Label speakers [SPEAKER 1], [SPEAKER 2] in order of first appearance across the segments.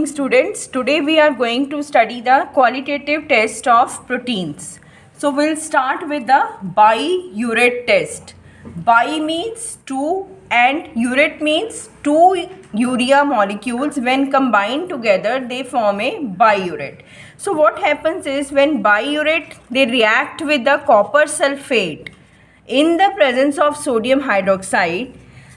[SPEAKER 1] Students, today we are going to study the qualitative test of proteins. So we'll start with the biuret test. Bi means two and uret means two urea molecules. When combined together they form a biuret. So what happens is when biuret they react with the copper sulfate in the presence of sodium hydroxide,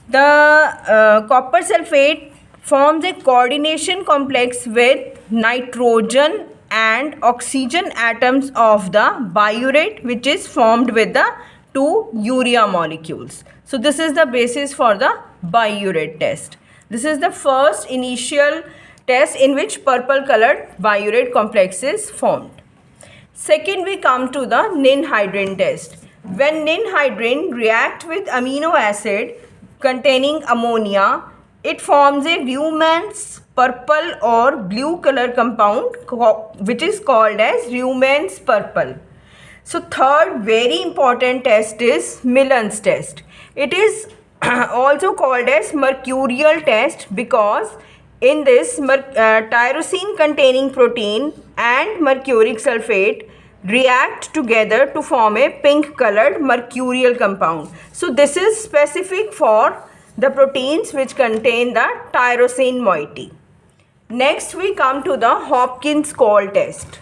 [SPEAKER 1] the copper sulfate forms a coordination complex with nitrogen and oxygen atoms of the biuret, which is formed with the two urea molecules. So this is the basis for the biuret test. This is the first initial test in which purple colored biuret complex is formed. Second, we come to the ninhydrin test. When ninhydrin react with amino acid containing ammonia, it forms a Reumann's purple or blue color compound which is called as Reumann's purple. So third very important test is Millen's test. It is also called as mercurial test because in this tyrosine containing protein and mercuric sulfate react together to form a pink colored mercurial compound. So this is specific for the proteins which contain the tyrosine moiety. Next we come to the Hopkins-Call test.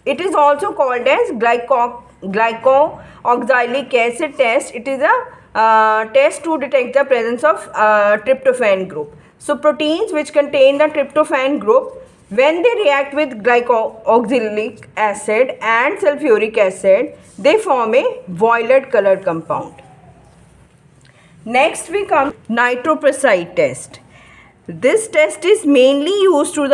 [SPEAKER 1] It is also called as glycooxylic acid test. It is a test to detect the presence of tryptophan group. So proteins which contain the tryptophan group, when they react with glycooxylic acid and sulfuric acid, they form a violet colored compound. Next we come nitroprusside test. This test is mainly used to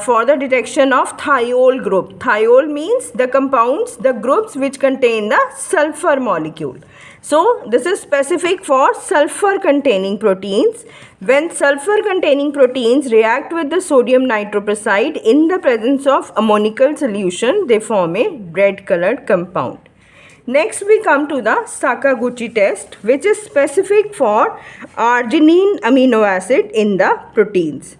[SPEAKER 1] for the detection of thiol group. Thiol means the compounds, the groups which contain the sulfur molecule. So this is specific for sulfur containing proteins. When sulfur containing proteins react with the sodium nitroprusside in the presence of ammoniacal solution, they form a red colored compound. Next we come to the Sakaguchi test, which is specific for arginine amino acid in the proteins.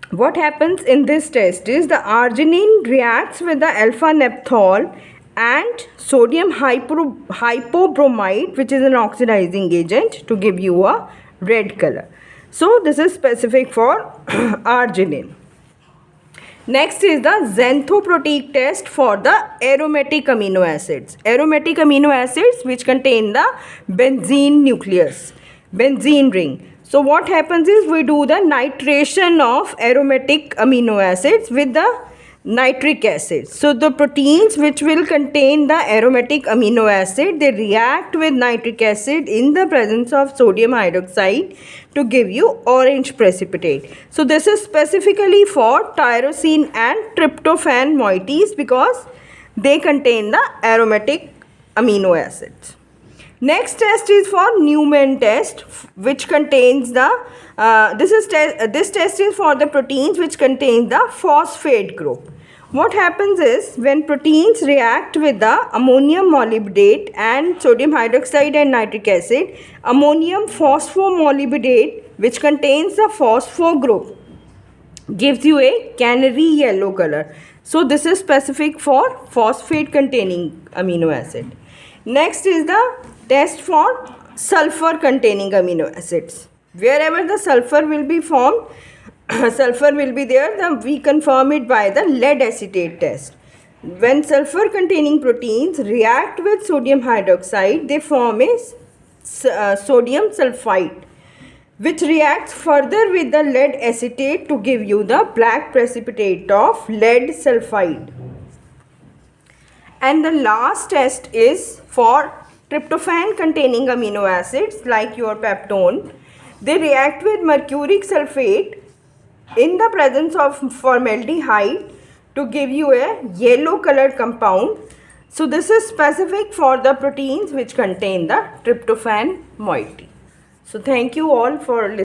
[SPEAKER 1] What happens in this test is the arginine reacts with the alpha naphthol and sodium hypobromide, which is an oxidizing agent, to give you a red color. So this is specific for arginine. Next is the xanthoprotein test for the aromatic amino acids. Aromatic amino acids which contain the benzene nucleus, benzene ring. So what happens is we do the nitration of aromatic amino acids with the nitric acid. So the proteins which will contain the aromatic amino acid, they react with nitric acid in the presence of sodium hydroxide to give you orange precipitate. So this is specifically for tyrosine and tryptophan moieties because they contain the aromatic amino acids. Next test is for Newman test, which contains the this test is for the proteins which contain the phosphate group. What happens is when proteins react with the ammonium molybdate and sodium hydroxide and nitric acid, ammonium phosphomolybdate, which contains the phosphor group, gives you a canary yellow color. So this is specific for phosphate containing amino acid. Next is the test for sulfur containing amino acids. Wherever the sulfur will be formed, sulfur will be there, we confirm it by the lead acetate test. When sulfur containing proteins react with sodium hydroxide, they form a sodium sulfite, which reacts further with the lead acetate to give you the black precipitate of lead sulfide. And the last test is for tryptophan containing amino acids like your peptone. They react with mercuric sulfate in the presence of formaldehyde to give you a yellow colored compound. So this is specific for the proteins which contain the tryptophan moiety. So thank you all for listening.